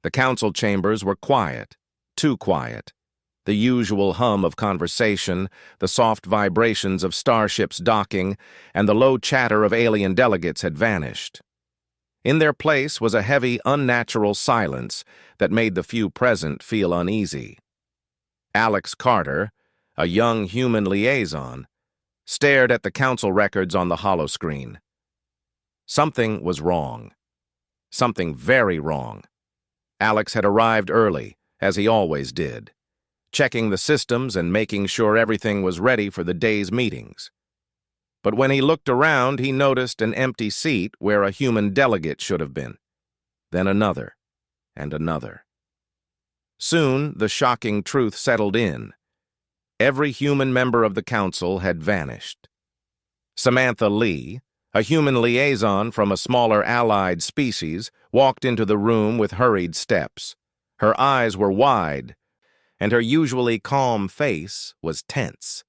The council chambers were quiet, too quiet. The usual hum of conversation, the soft vibrations of starships docking, and the low chatter of alien delegates had vanished. In their place was a heavy, unnatural silence that made the few present feel uneasy. Alex Carter, a young human liaison, stared at the council records on the holoscreen. Something was wrong. Something very wrong. Alex had arrived early, as he always did, checking the systems and making sure everything was ready for the day's meetings. But when he looked around, he noticed an empty seat where a human delegate should have been. Then another, and another. Soon, the shocking truth settled in. Every human member of the council had vanished. Samantha Lee, a human liaison from a smaller allied species, walked into the room with hurried steps. Her eyes were wide, and her usually calm face was tense.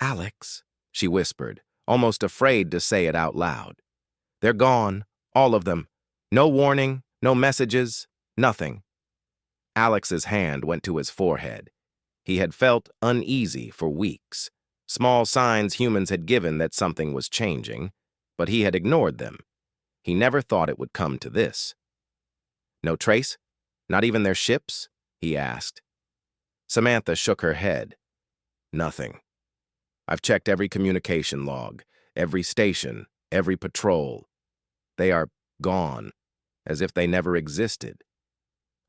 "Alex," she whispered, almost afraid to say it out loud. "They're gone, all of them. No warning, no messages, nothing." Alex's hand went to his forehead. He had felt uneasy for weeks. Small signs humans had given that something was changing, but he had ignored them. He never thought it would come to this. "No trace? Not even their ships?" he asked. Samantha shook her head. "Nothing. I've checked every communication log, every station, every patrol. They are gone, as if they never existed."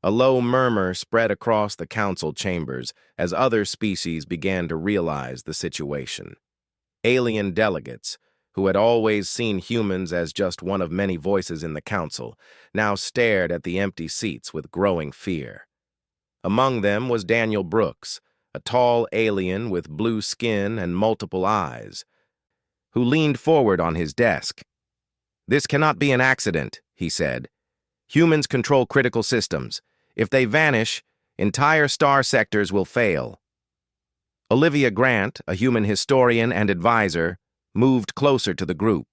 A low murmur spread across the council chambers as other species began to realize the situation. Alien delegates, who had always seen humans as just one of many voices in the council, now stared at the empty seats with growing fear. Among them was Daniel Brooks, a tall alien with blue skin and multiple eyes, who leaned forward on his desk. "This cannot be an accident," he said. "Humans control critical systems. If they vanish, entire star sectors will fail." Olivia Grant, a human historian and advisor, moved closer to the group.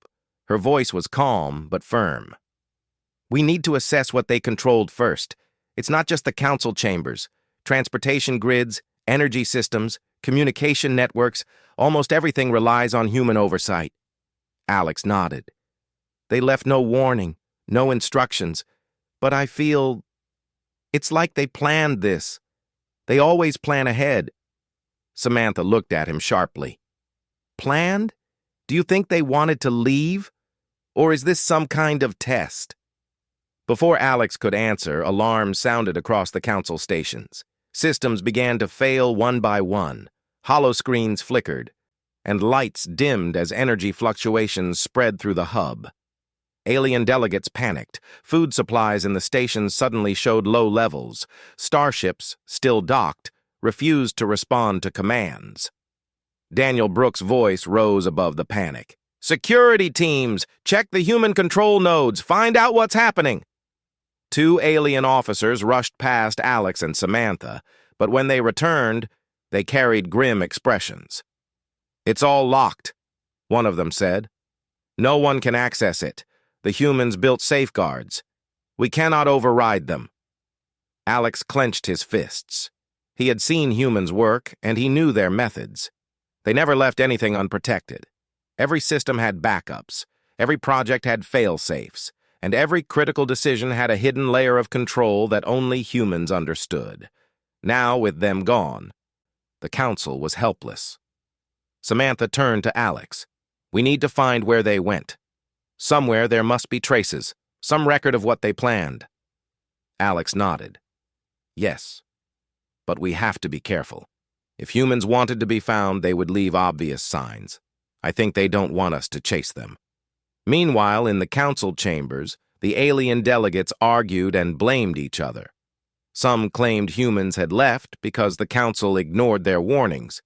Her voice was calm but firm. "We need to assess what they controlled first. It's not just the council chambers. Transportation grids, energy systems, communication networks, almost everything relies on human oversight." Alex nodded. "They left no warning, no instructions, but I feel it's like they planned this. They always plan ahead." Samantha looked at him sharply. "Planned? Do you think they wanted to leave? Or is this some kind of test?" Before Alex could answer, alarms sounded across the council stations. Systems began to fail one by one. Holoscreens flickered, and lights dimmed as energy fluctuations spread through the hub. Alien delegates panicked. Food supplies in the stations suddenly showed low levels. Starships, still docked, refused to respond to commands. Daniel Brooks' voice rose above the panic. "Security teams, check the human control nodes. Find out what's happening." Two alien officers rushed past Alex and Samantha, but when they returned, they carried grim expressions. "It's all locked," one of them said. "No one can access it. The humans built safeguards. We cannot override them." Alex clenched his fists. He had seen humans work, and he knew their methods. They never left anything unprotected. Every system had backups. Every project had fail-safes. And every critical decision had a hidden layer of control that only humans understood. Now, with them gone, the council was helpless. Samantha turned to Alex. "We need to find where they went. Somewhere there must be traces, some record of what they planned." Alex nodded. "Yes, but we have to be careful. If humans wanted to be found, they would leave obvious signs. I think they don't want us to chase them." Meanwhile, in the council chambers, the alien delegates argued and blamed each other. Some claimed humans had left because the council ignored their warnings.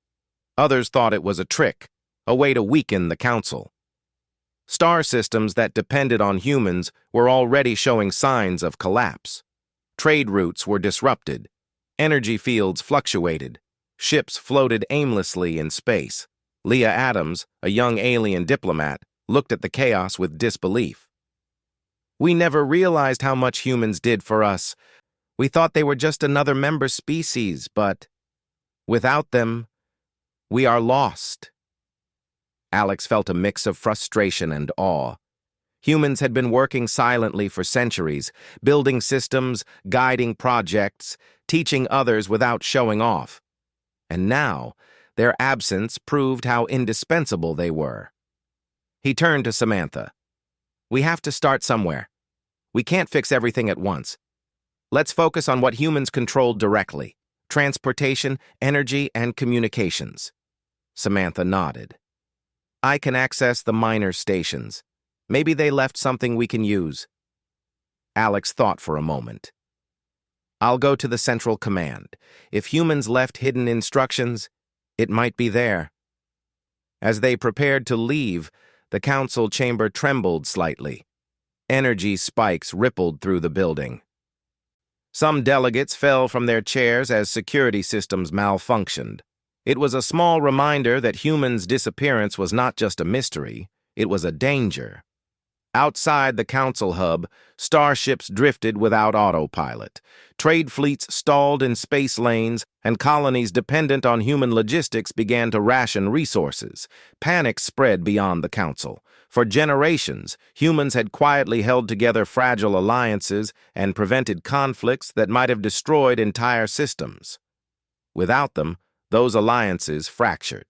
Others thought it was a trick, a way to weaken the council. Star systems that depended on humans were already showing signs of collapse. Trade routes were disrupted. Energy fields fluctuated. Ships floated aimlessly in space. Leah Adams, a young alien diplomat, looked at the chaos with disbelief. "We never realized how much humans did for us. We thought they were just another member species, but without them, we are lost. Alex felt a mix of frustration and awe. Humans had been working silently for centuries, building systems, guiding projects, teaching others without showing off. And now, their absence proved how indispensable they were. He turned to Samantha. We have to start somewhere. We can't fix everything at once. Let's focus on what humans control directly: transportation, energy, and communications. Samantha nodded. I can access the minor stations. Maybe they left something we can use. Alex thought for a moment. I'll go to the central command. If humans left hidden instructions, it might be there. As they prepared to leave, the council chamber trembled slightly. Energy spikes rippled through the building. Some delegates fell from their chairs as security systems malfunctioned. It was a small reminder that humans' disappearance was not just a mystery, it was a danger. Outside the council hub, starships drifted without autopilot. Trade fleets stalled in space lanes, and colonies dependent on human logistics began to ration resources. Panic spread beyond the council. For generations, humans had quietly held together fragile alliances and prevented conflicts that might have destroyed entire systems. Without them, those alliances fractured.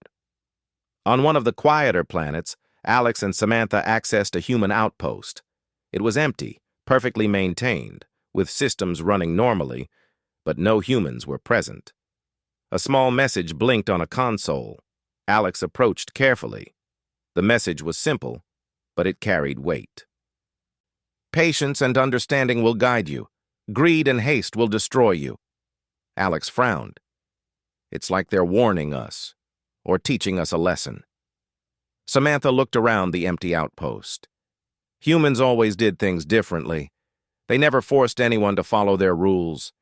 On one of the quieter planets, Alex and Samantha accessed a human outpost. It was empty, perfectly maintained, with systems running normally, but no humans were present. A small message blinked on a console. Alex approached carefully. The message was simple, but it carried weight. Patience and understanding will guide you. Greed and haste will destroy you. Alex frowned. It's like they're warning us, or teaching us a lesson. Samantha looked around the empty outpost. Humans always did things differently. They never forced anyone to follow their rules.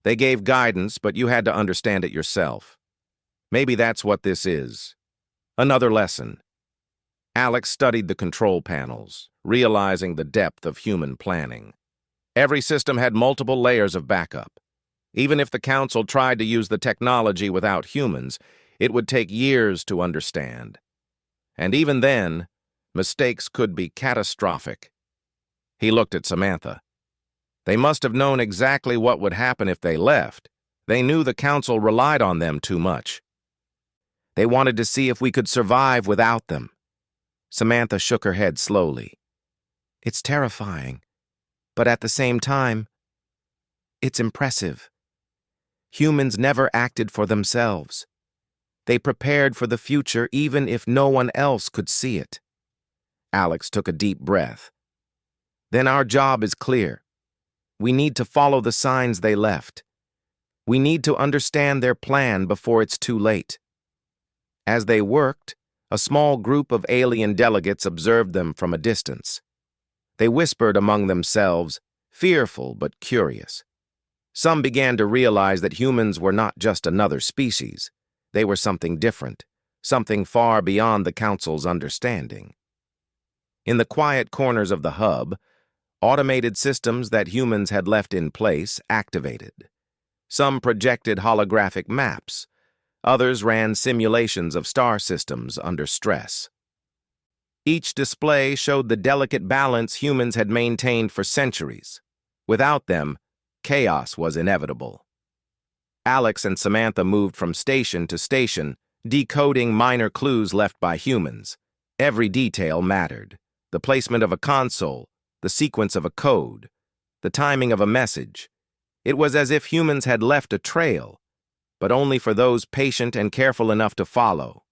They gave guidance, but you had to understand it yourself. Maybe that's what this is. Another lesson. Alex studied the control panels, realizing the depth of human planning. Every system had multiple layers of backup. Even if the council tried to use the technology without humans, it would take years to understand. And even then, mistakes could be catastrophic. He looked at Samantha. They must have known exactly what would happen if they left. They knew the council relied on them too much. They wanted to see if we could survive without them. Samantha shook her head slowly. It's terrifying, but at the same time, it's impressive. Humans never acted for themselves. They prepared for the future even if no one else could see it. Alex took a deep breath. Then our job is clear. We need to follow the signs they left. We need to understand their plan before it's too late. As they worked, a small group of alien delegates observed them from a distance. They whispered among themselves, fearful but curious. Some began to realize that humans were not just another species. They were something different, something far beyond the council's understanding. In the quiet corners of the hub, automated systems that humans had left in place activated. Some projected holographic maps. Others ran simulations of star systems under stress. Each display showed the delicate balance humans had maintained for centuries. Without them, chaos was inevitable. Alex and Samantha moved from station to station, decoding minor clues left by humans. Every detail mattered. The placement of a console, the sequence of a code, the timing of a message. It was as if humans had left a trail, but only for those patient and careful enough to follow.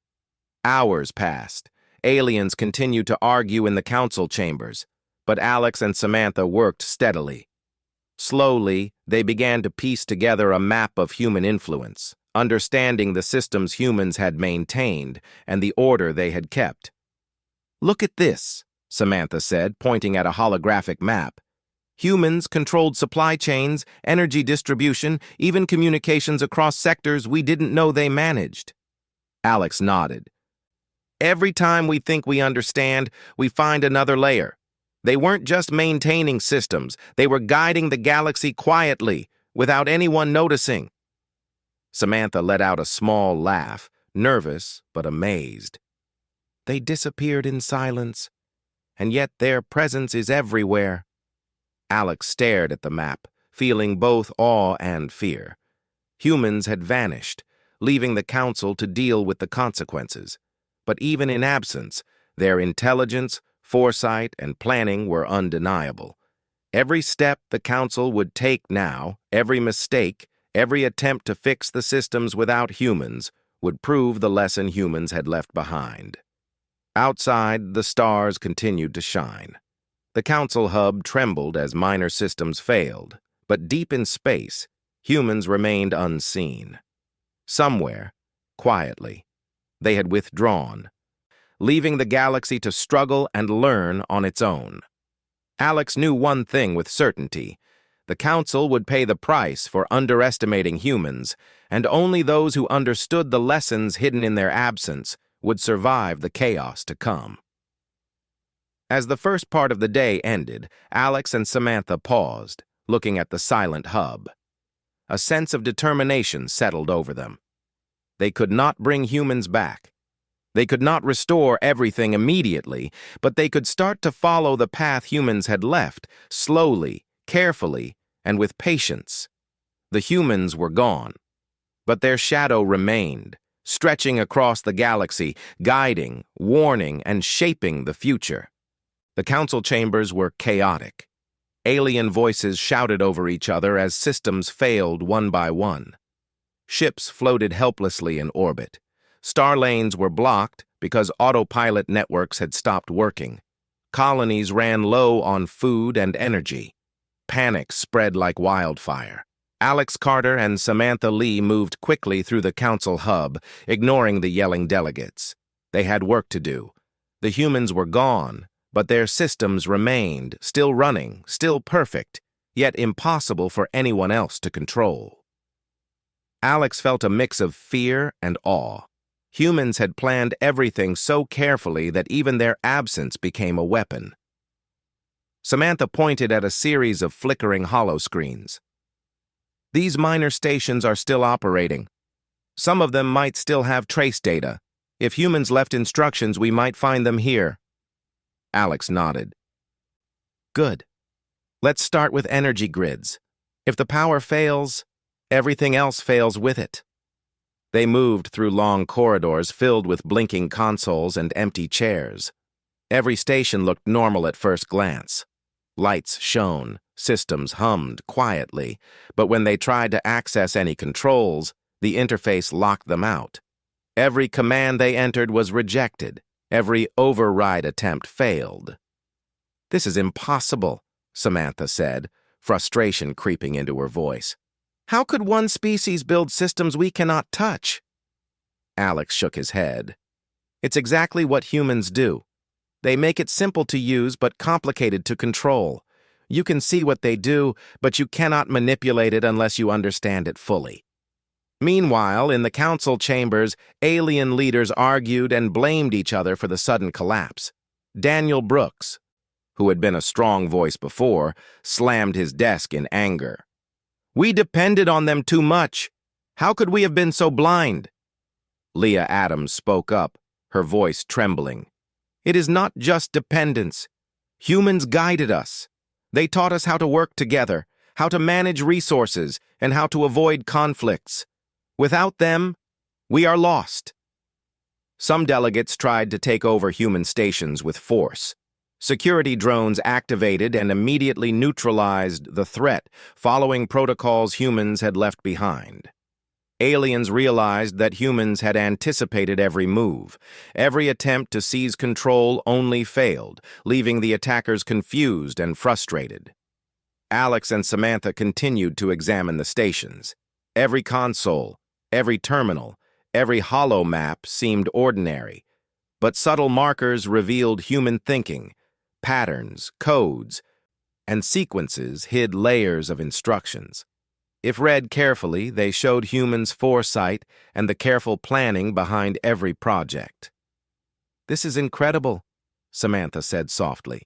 Hours passed. Aliens continued to argue in the council chambers, but Alex and Samantha worked steadily. Slowly, they began to piece together a map of human influence, understanding the systems humans had maintained and the order they had kept. Look at this, Samantha said, pointing at a holographic map. Humans controlled supply chains, energy distribution, even communications across sectors we didn't know they managed. Alex nodded. Every time we think we understand, we find another layer. They weren't just maintaining systems, they were guiding the galaxy quietly, without anyone noticing. Samantha let out a small laugh, nervous but amazed. They disappeared in silence, and yet their presence is everywhere. Alex stared at the map, feeling both awe and fear. Humans had vanished, leaving the council to deal with the consequences. But even in absence, their intelligence, foresight, and planning were undeniable. Every step the council would take now, every mistake, every attempt to fix the systems without humans, would prove the lesson humans had left behind. Outside, the stars continued to shine. The council hub trembled as minor systems failed, but deep in space, humans remained unseen. Somewhere, quietly, they had withdrawn, leaving the galaxy to struggle and learn on its own. Alex knew one thing with certainty. The council would pay the price for underestimating humans, and only those who understood the lessons hidden in their absence would survive the chaos to come. As the first part of the day ended, Alex and Samantha paused, looking at the silent hub. A sense of determination settled over them. They could not bring humans back. They could not restore everything immediately, but they could start to follow the path humans had left, slowly, carefully, and with patience. The humans were gone, but their shadow remained, stretching across the galaxy, guiding, warning, and shaping the future. The council chambers were chaotic. Alien voices shouted over each other as systems failed one by one. Ships floated helplessly in orbit. Star lanes were blocked because autopilot networks had stopped working. Colonies ran low on food and energy. Panic spread like wildfire. Alex Carter and Samantha Lee moved quickly through the council hub, ignoring the yelling delegates. They had work to do. The humans were gone, but their systems remained, still running, still perfect, yet impossible for anyone else to control. Alex felt a mix of fear and awe. Humans had planned everything so carefully that even their absence became a weapon. Samantha pointed at a series of flickering holoscreens. These minor stations are still operating. Some of them might still have trace data. If humans left instructions, we might find them here. Alex nodded. Good. Let's start with energy grids. If the power fails, everything else fails with it. They moved through long corridors filled with blinking consoles and empty chairs. Every station looked normal at first glance. Lights shone, systems hummed quietly, but when they tried to access any controls, the interface locked them out. Every command they entered was rejected. Every override attempt failed. "This is impossible," Samantha said, frustration creeping into her voice. "How could one species build systems we cannot touch?" Alex shook his head. "It's exactly what humans do. They make it simple to use but complicated to control. You can see what they do, but you cannot manipulate it unless you understand it fully." Meanwhile, in the council chambers, alien leaders argued and blamed each other for the sudden collapse. Daniel Brooks, who had been a strong voice before, slammed his desk in anger. "We depended on them too much. How could we have been so blind?" Leah Adams spoke up, her voice trembling. "It is not just dependence. Humans guided us. They taught us how to work together, how to manage resources, and how to avoid conflicts. Without them, we are lost." Some delegates tried to take over human stations with force. Security drones activated and immediately neutralized the threat, following protocols humans had left behind. Aliens realized that humans had anticipated every move. Every attempt to seize control only failed, leaving the attackers confused and frustrated. Alex and Samantha continued to examine the stations. Every console, every terminal, every holo map seemed ordinary, but subtle markers revealed human thinking. Patterns, codes, and sequences hid layers of instructions. If read carefully, they showed humans' foresight and the careful planning behind every project. "This is incredible," Samantha said softly.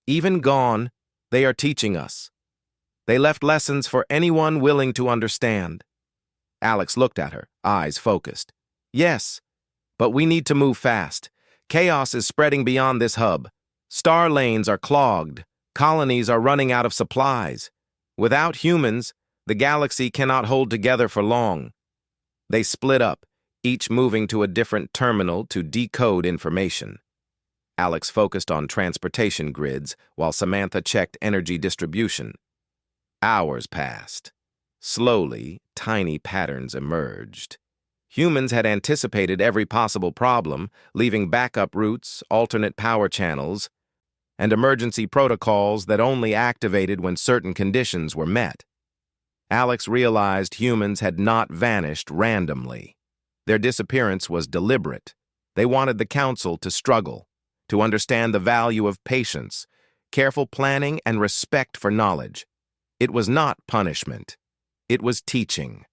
"Even gone, they are teaching us." They left lessons for anyone willing to understand. Alex looked at her, eyes focused. Yes, but we need to move fast. Chaos is spreading beyond this hub. Star lanes are clogged. Colonies are running out of supplies. Without humans, the galaxy cannot hold together for long. They split up, each moving to a different terminal to decode information. Alex focused on transportation grids while Samantha checked energy distribution. Hours passed. Slowly, tiny patterns emerged. Humans had anticipated every possible problem, leaving backup routes, alternate power channels, and emergency protocols that only activated when certain conditions were met. Alex realized humans had not vanished randomly. Their disappearance was deliberate. They wanted the Council to struggle, to understand the value of patience, careful planning, and respect for knowledge. It was not punishment. It was teaching.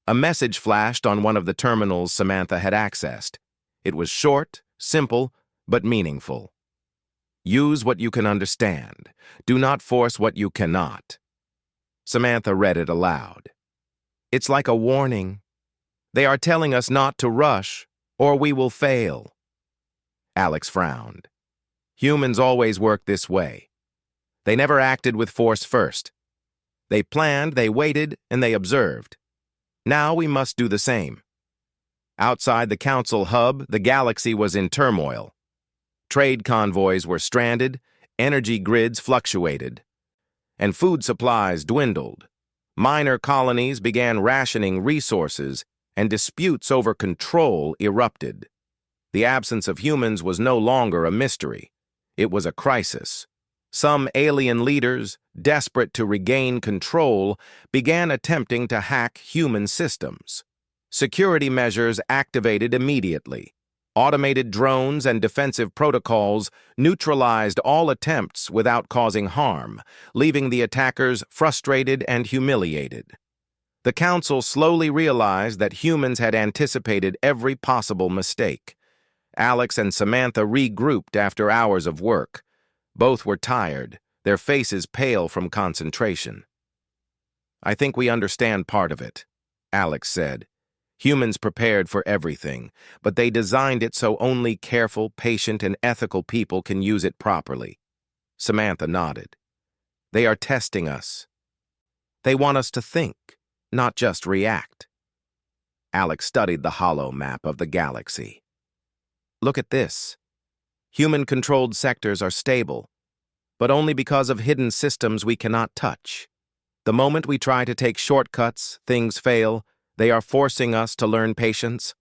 A message flashed on one of the terminals Samantha had accessed. It was short, simple, but meaningful. Use what you can understand. Do not force what you cannot. Samantha read it aloud. It's like a warning. They are telling us not to rush, or we will fail. Alex frowned. Humans always work this way. They never acted with force first. They planned, they waited, and they observed. Now we must do the same. Outside the Council hub, the galaxy was in turmoil. Trade convoys were stranded, energy grids fluctuated, and food supplies dwindled. Minor colonies began rationing resources, and disputes over control erupted. The absence of humans was no longer a mystery. It was a crisis. Some alien leaders, desperate to regain control, began attempting to hack human systems. Security measures activated immediately. Automated drones and defensive protocols neutralized all attempts without causing harm, leaving the attackers frustrated and humiliated. The Council slowly realized that humans had anticipated every possible mistake. Alex and Samantha regrouped after hours of work. Both were tired, their faces pale from concentration. I think we understand part of it, Alex said. Humans prepared for everything, but they designed it so only careful, patient, and ethical people can use it properly. Samantha nodded. They are testing us. They want us to think, not just react. Alex studied the hollow map of the galaxy. Look at this. Human-controlled sectors are stable, but only because of hidden systems we cannot touch. The moment we try to take shortcuts, things fail. They are forcing us to learn patience.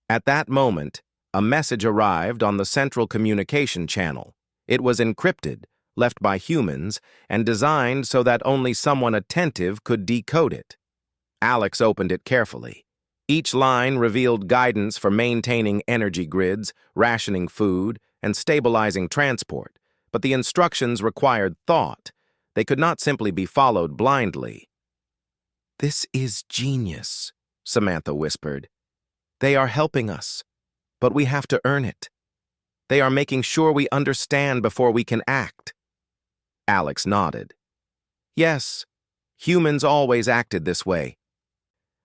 At that moment, a message arrived on the central communication channel. It was encrypted, left by humans, and designed so that only someone attentive could decode it. Alex opened it carefully. Each line revealed guidance for maintaining energy grids, rationing food, and stabilizing transport, but the instructions required thought. They could not simply be followed blindly. This is genius, Samantha whispered. They are helping us, but we have to earn it. They are making sure we understand before we can act. Alex nodded. Yes, humans always acted this way.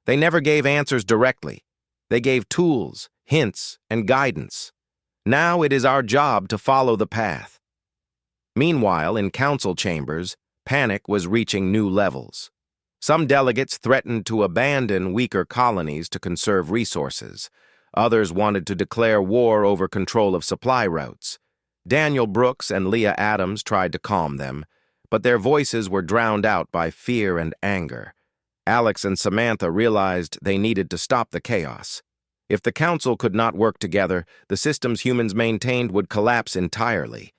They never gave answers directly. They gave tools, hints, and guidance. Now it is our job to follow the path. Meanwhile, in council chambers, panic was reaching new levels. Some delegates threatened to abandon weaker colonies to conserve resources. Others wanted to declare war over control of supply routes. Daniel Brooks and Leah Adams tried to calm them, but their voices were drowned out by fear and anger. Alex and Samantha realized they needed to stop the chaos. If the Council could not work together, the systems humans maintained would collapse entirely.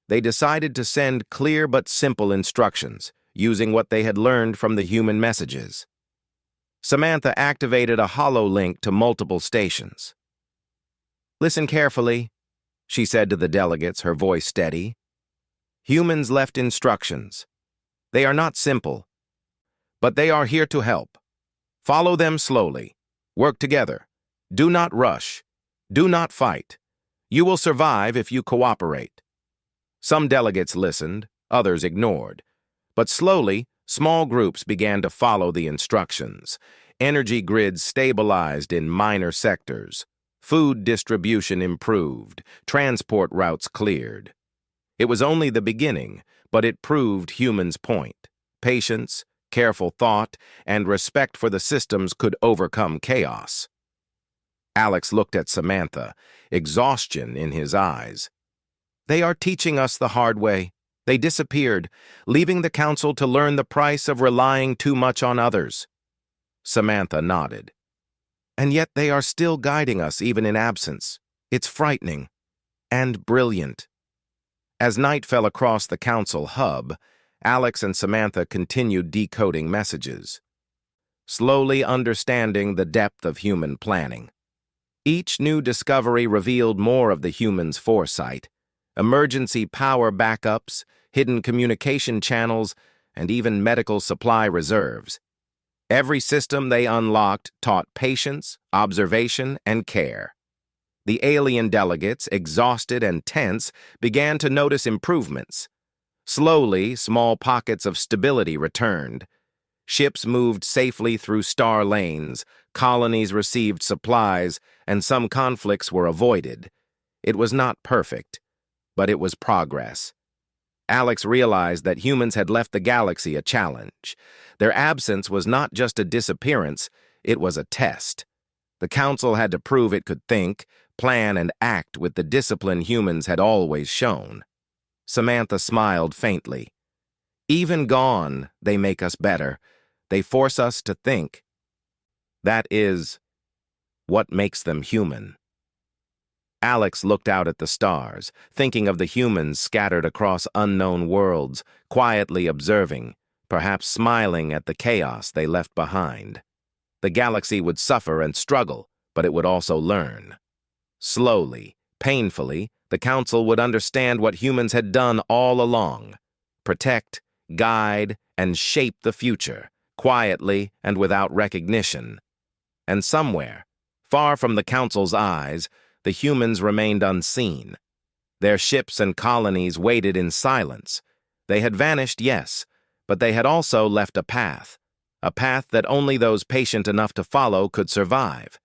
They decided to send clear but simple instructions, using what they had learned from the human messages. Samantha activated a hollow link to multiple stations. Listen carefully, she said to the delegates, her voice steady. Humans left instructions. They are not simple, but they are here to help. Follow them slowly. Work together. Do not rush. Do not fight. You will survive if you cooperate. Some delegates listened, others ignored. But slowly, Small groups began to follow the instructions. Energy grids stabilized in minor sectors. Food distribution improved. Transport routes cleared. It was only the beginning, but it proved humans' point. Patience, careful thought, and respect for the systems could overcome chaos. Alex looked at Samantha, exhaustion in his eyes. They are teaching us the hard way. They disappeared, leaving the council to learn the price of relying too much on others. Samantha nodded. And yet they are still guiding us even in absence. It's frightening and brilliant. As night fell across the council hub, Alex and Samantha continued decoding messages, slowly understanding the depth of human planning. Each new discovery revealed more of the humans' foresight, emergency power backups, hidden communication channels, and even medical supply reserves. Every system they unlocked taught patience, observation, and care. The alien delegates, exhausted and tense, began to notice improvements. Slowly, small pockets of stability returned. Ships moved safely through star lanes, colonies received supplies, and some conflicts were avoided. It was not perfect, but it was progress. Alex realized that humans had left the galaxy a challenge. Their absence was not just a disappearance, it was a test. The Council had to prove it could think, plan, and act with the discipline humans had always shown. Samantha smiled faintly. Even gone, they make us better. They force us to think. That is what makes them human. Alex looked out at the stars, thinking of the humans scattered across unknown worlds, quietly observing, perhaps smiling at the chaos they left behind. The galaxy would suffer and struggle, but it would also learn. Slowly, painfully, the Council would understand what humans had done all along: protect, guide, and shape the future, quietly and without recognition. And somewhere, far from the Council's eyes, the humans remained unseen. Their ships and colonies waited in silence. They had vanished, yes, but they had also left a path that only those patient enough to follow could survive.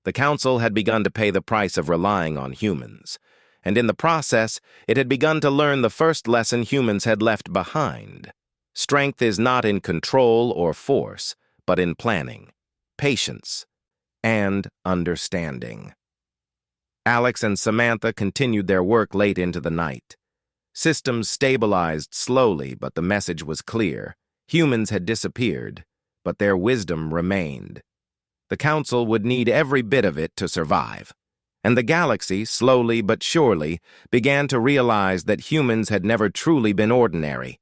The Council had begun to pay the price of relying on humans, and in the process, it had begun to learn the first lesson humans had left behind. Strength is not in control or force, but in planning, patience, and understanding. Alex and Samantha continued their work late into the night. Systems stabilized slowly, but the message was clear. Humans had disappeared, but their wisdom remained. The Council would need every bit of it to survive. And the galaxy, slowly but surely, began to realize that humans had never truly been ordinary.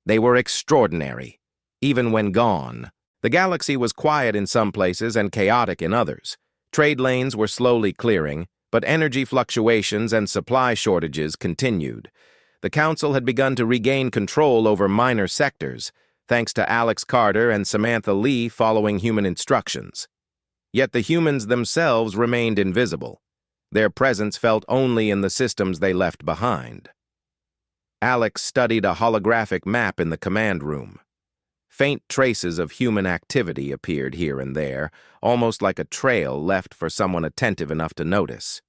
They were extraordinary, even when gone. The galaxy was quiet in some places and chaotic in others. Trade lanes were slowly clearing, but energy fluctuations and supply shortages continued. The Council had begun to regain control over minor sectors, thanks to Alex Carter and Samantha Lee following human instructions. Yet the humans themselves remained invisible. Their presence felt only in the systems they left behind. Alex studied a holographic map in the command room. Faint traces of human activity appeared here and there, almost like a trail left for someone attentive enough to notice.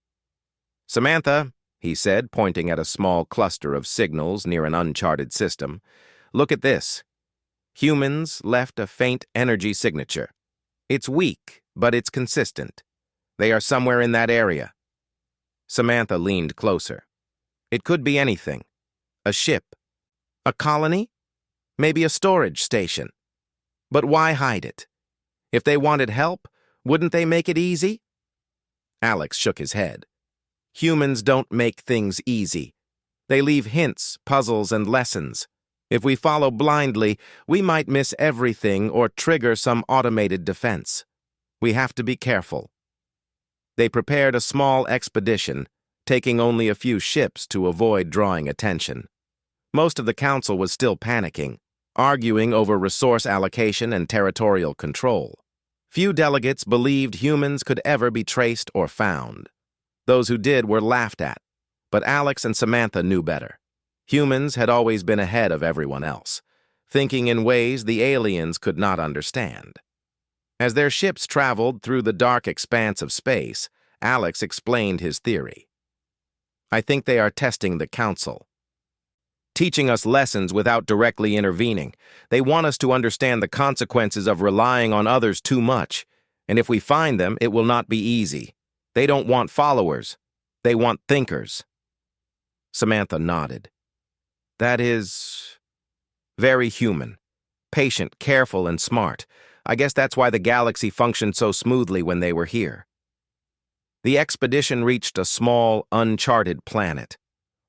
"Samantha," he said, pointing at a small cluster of signals near an uncharted system, "look at this. Humans left a faint energy signature. It's weak, but it's consistent. They are somewhere in that area." Samantha leaned closer. "It could be anything. A ship. A colony? Maybe a storage station. But why hide it? If they wanted help, wouldn't they make it easy?" Alex shook his head. "Humans don't make things easy. They leave hints, puzzles, and lessons. If we follow blindly, we might miss everything or trigger some automated defense. We have to be careful." They prepared a small expedition, taking only a few ships to avoid drawing attention. Most of the Council was still panicking, arguing over resource allocation and territorial control. Few delegates believed humans could ever be traced or found. Those who did were laughed at, but Alex and Samantha knew better. Humans had always been ahead of everyone else. thinking in ways the aliens could not understand. As their ships traveled through the dark expanse of space, Alex explained his theory. "I think they are testing the Council, teaching us lessons without directly intervening. They want us to understand the consequences of relying on others too much, and if we find them, it will not be easy. They don't want followers. They want thinkers." Samantha nodded. "That is very human. Patient, careful, and smart. I guess that's why the galaxy functioned so smoothly when they were here." The expedition reached a small, uncharted planet.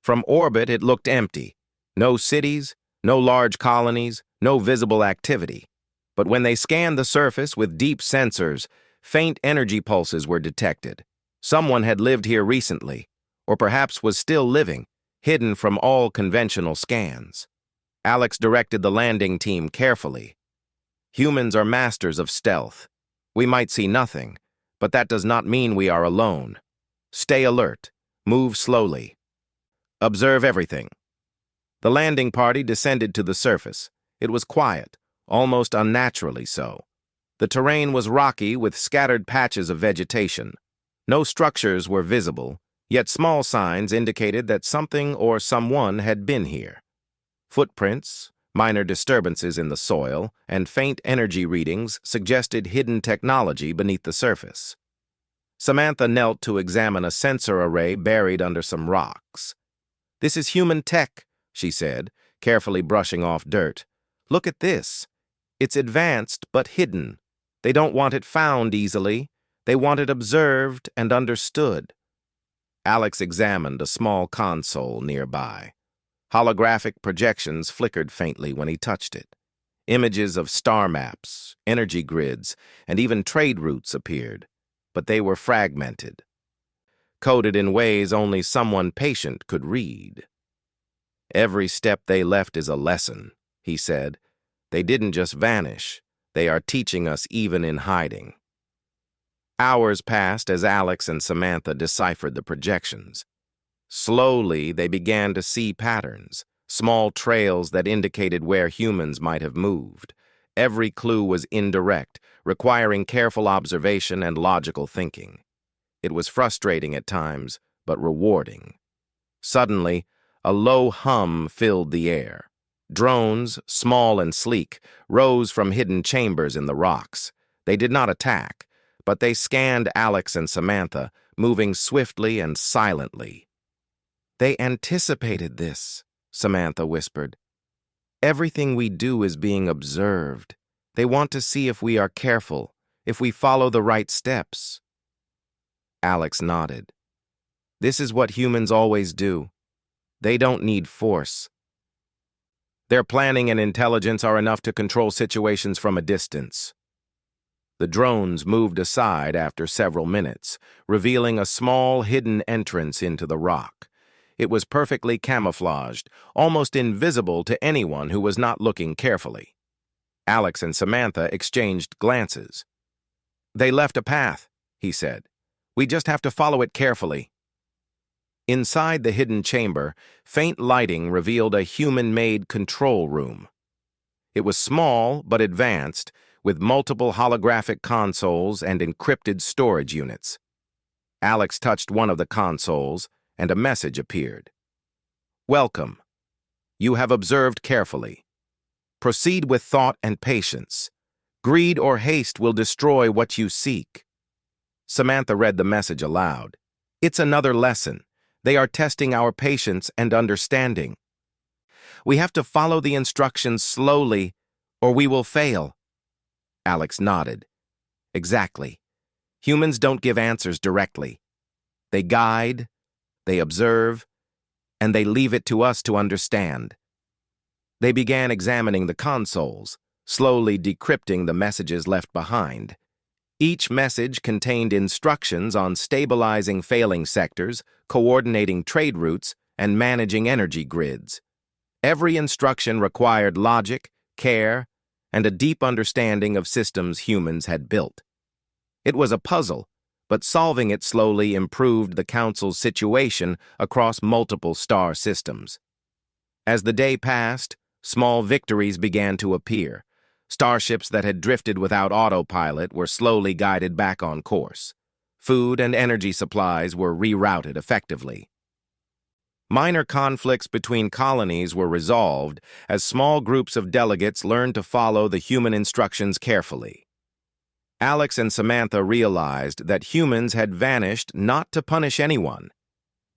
From orbit, it looked empty. No cities, no large colonies, no visible activity. But when they scanned the surface with deep sensors, faint energy pulses were detected. Someone had lived here recently, or perhaps was still living, hidden from all conventional scans. Alex directed the landing team carefully. "Humans are masters of stealth. We might see nothing, but that does not mean we are alone. Stay alert. Move slowly. Observe everything." The landing party descended to the surface. It was quiet, almost unnaturally so. The terrain was rocky with scattered patches of vegetation. No structures were visible, yet small signs indicated that something or someone had been here. Footprints, minor disturbances in the soil, and faint energy readings suggested hidden technology beneath the surface. Samantha knelt to examine a sensor array buried under some rocks. "This is human tech," she said, carefully brushing off dirt. "Look at this. It's advanced but hidden. They don't want it found easily. They want it observed and understood." Alex examined a small console nearby. Holographic projections flickered faintly when he touched it. Images of star maps, energy grids, and even trade routes appeared, but they were fragmented, coded in ways only someone patient could read. "Every step they left is a lesson," he said. "They didn't just vanish. They are teaching us even in hiding." Hours passed as Alex and Samantha deciphered the projections. Slowly, they began to see patterns, small trails that indicated where humans might have moved. Every clue was indirect, requiring careful observation and logical thinking. It was frustrating at times, but rewarding. Suddenly, a low hum filled the air. Drones, small and sleek, rose from hidden chambers in the rocks. They did not attack, but they scanned Alex and Samantha, moving swiftly and silently. "They anticipated this," Samantha whispered. "Everything we do is being observed. They want to see if we are careful, if we follow the right steps." Alex nodded. "This is what humans always do. They don't need force. Their planning and intelligence are enough to control situations from a distance." The drones moved aside after several minutes, revealing a small hidden entrance into the rock. It was perfectly camouflaged, almost invisible to anyone who was not looking carefully. Alex and Samantha exchanged glances. "They left a path," he said. "We just have to follow it carefully." Inside the hidden chamber, faint lighting revealed a human-made control room. It was small but advanced, with multiple holographic consoles and encrypted storage units. Alex touched one of the consoles, and a message appeared. "Welcome. You have observed carefully. Proceed with thought and patience. Greed or haste will destroy what you seek." Samantha read the message aloud. "It's another lesson. They are testing our patience and understanding. We have to follow the instructions slowly, or we will fail." Alex nodded. "Exactly. Humans don't give answers directly. They guide, they observe, and they leave it to us to understand." They began examining the consoles, slowly decrypting the messages left behind. Each message contained instructions on stabilizing failing sectors, coordinating trade routes, and managing energy grids. Every instruction required logic, care, and a deep understanding of systems humans had built. It was a puzzle, but solving it slowly improved the Council's situation across multiple star systems. As the day passed, Small victories began to appear. Starships that had drifted without autopilot were slowly guided back on course. Food and energy supplies were rerouted effectively. Minor conflicts between colonies were resolved as small groups of delegates learned to follow the human instructions carefully. Alex and Samantha realized that humans had vanished not to punish anyone,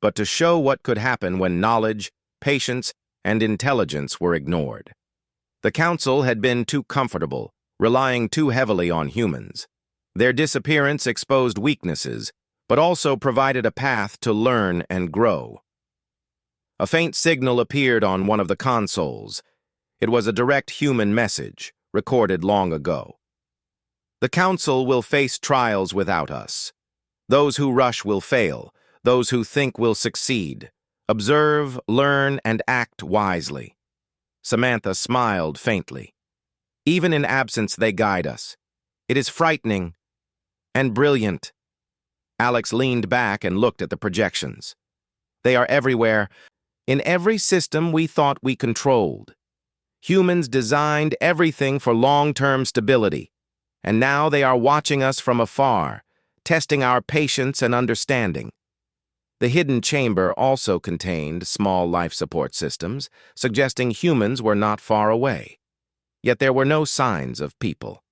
but to show what could happen when knowledge, patience, and intelligence were ignored. The Council had been too comfortable, relying too heavily on humans. Their disappearance exposed weaknesses, but also provided a path to learn and grow. A faint signal appeared on one of the consoles. It was a direct human message, recorded long ago. The Council will face trials without us. Those who rush will fail. Those who think will succeed. Observe, learn, and act wisely. Samantha smiled faintly. Even in absence, they guide us. It is frightening and brilliant. Alex leaned back and looked at the projections. They are everywhere, in every system we thought we controlled. Humans designed everything for long-term stability, and now they are watching us from afar, testing our patience and understanding. The hidden chamber also contained small life support systems, suggesting humans were not far away. Yet there were no signs of people.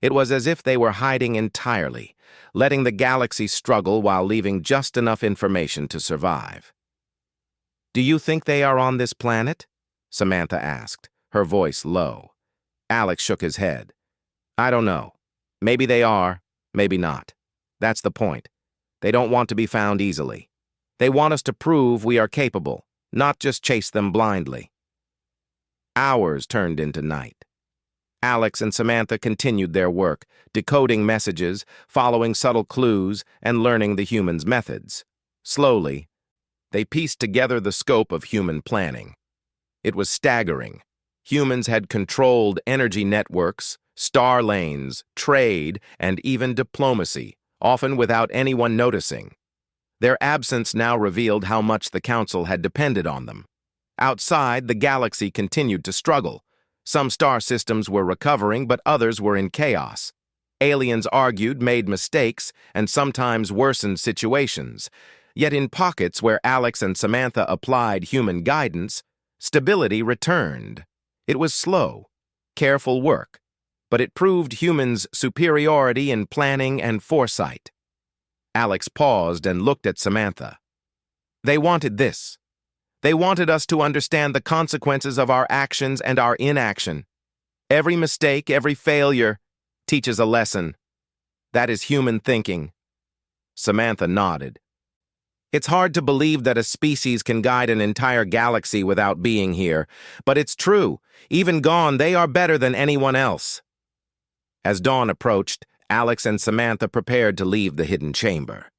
It was as if they were hiding entirely, letting the galaxy struggle while leaving just enough information to survive. "Do you think they are on this planet?" Samantha asked, her voice low. Alex shook his head. "I don't know. Maybe they are, maybe not. That's the point. They don't want to be found easily. They want us to prove we are capable, not just chase them blindly." Hours turned into night. Alex and Samantha continued their work, decoding messages, following subtle clues, and learning the humans' methods. Slowly, they pieced together the scope of human planning. It was staggering. Humans had controlled energy networks, star lanes, trade, and even diplomacy, often without anyone noticing. Their absence now revealed how much the Council had depended on them. Outside, the galaxy continued to struggle. Some star systems were recovering, but others were in chaos. Aliens argued, made mistakes, and sometimes worsened situations. Yet in pockets where Alex and Samantha applied human guidance, stability returned. It was slow, careful work, but it proved humans' superiority in planning and foresight. Alex paused and looked at Samantha. They wanted this. They wanted us to understand the consequences of our actions and our inaction. Every mistake, every failure, teaches a lesson. That is human thinking. Samantha nodded. It's hard to believe that a species can guide an entire galaxy without being here, but it's true. Even gone, they are better than anyone else. As dawn approached, Alex and Samantha prepared to leave the hidden chamber.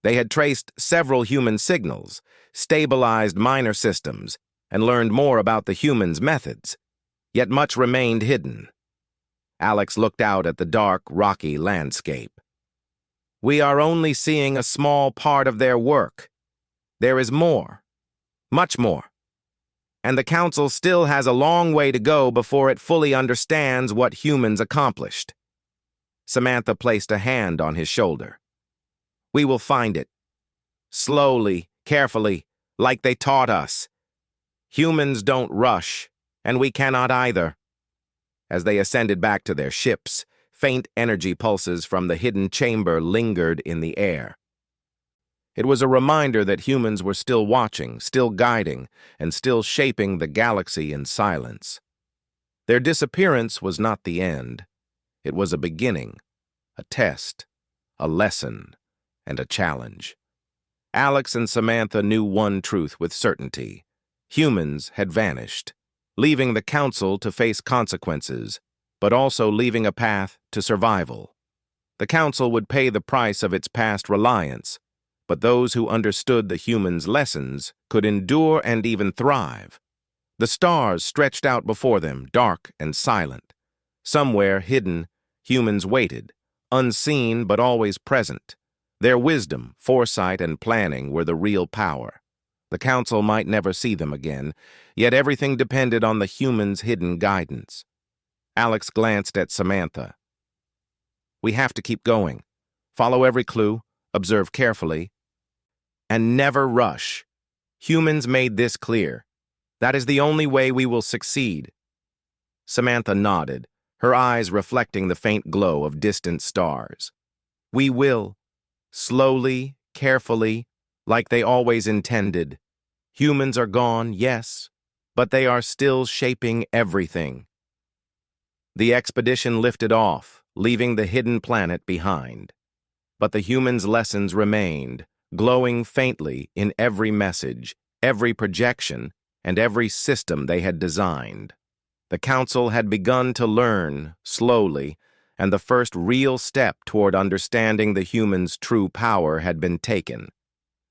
They had traced several human signals, stabilized minor systems, and learned more about the humans' methods. Yet much remained hidden. Alex looked out at the dark, rocky landscape. We are only seeing a small part of their work. There is more, much more. And the Council still has a long way to go before it fully understands what humans accomplished. Samantha placed a hand on his shoulder. We will find it. Slowly, carefully, like they taught us. Humans don't rush, and we cannot either. As they ascended back to their ships, faint energy pulses from the hidden chamber lingered in the air. It was a reminder that humans were still watching, still guiding, and still shaping the galaxy in silence. Their disappearance was not the end. It was a beginning, a test, a lesson, and a challenge. Alex and Samantha knew one truth with certainty. Humans had vanished, leaving the Council to face consequences, but also leaving a path to survival. The Council would pay the price of its past reliance, but those who understood the humans' lessons could endure and even thrive. The stars stretched out before them, dark and silent. Somewhere hidden, humans waited, unseen but always present. Their wisdom, foresight, and planning were the real power. The council might never see them again, yet everything depended on the humans' hidden guidance. Alex glanced at Samantha. We have to keep going. Follow every clue, observe carefully, and never rush. Humans made this clear. That is the only way we will succeed. Samantha nodded, her eyes reflecting the faint glow of distant stars. We will. Slowly, carefully, like they always intended. Humans are gone, yes, but they are still shaping everything. The expedition lifted off, leaving the hidden planet behind. But the humans' lessons remained, glowing faintly in every message, every projection, and every system they had designed. The council had begun to learn, slowly, and the first real step toward understanding the humans' true power had been taken.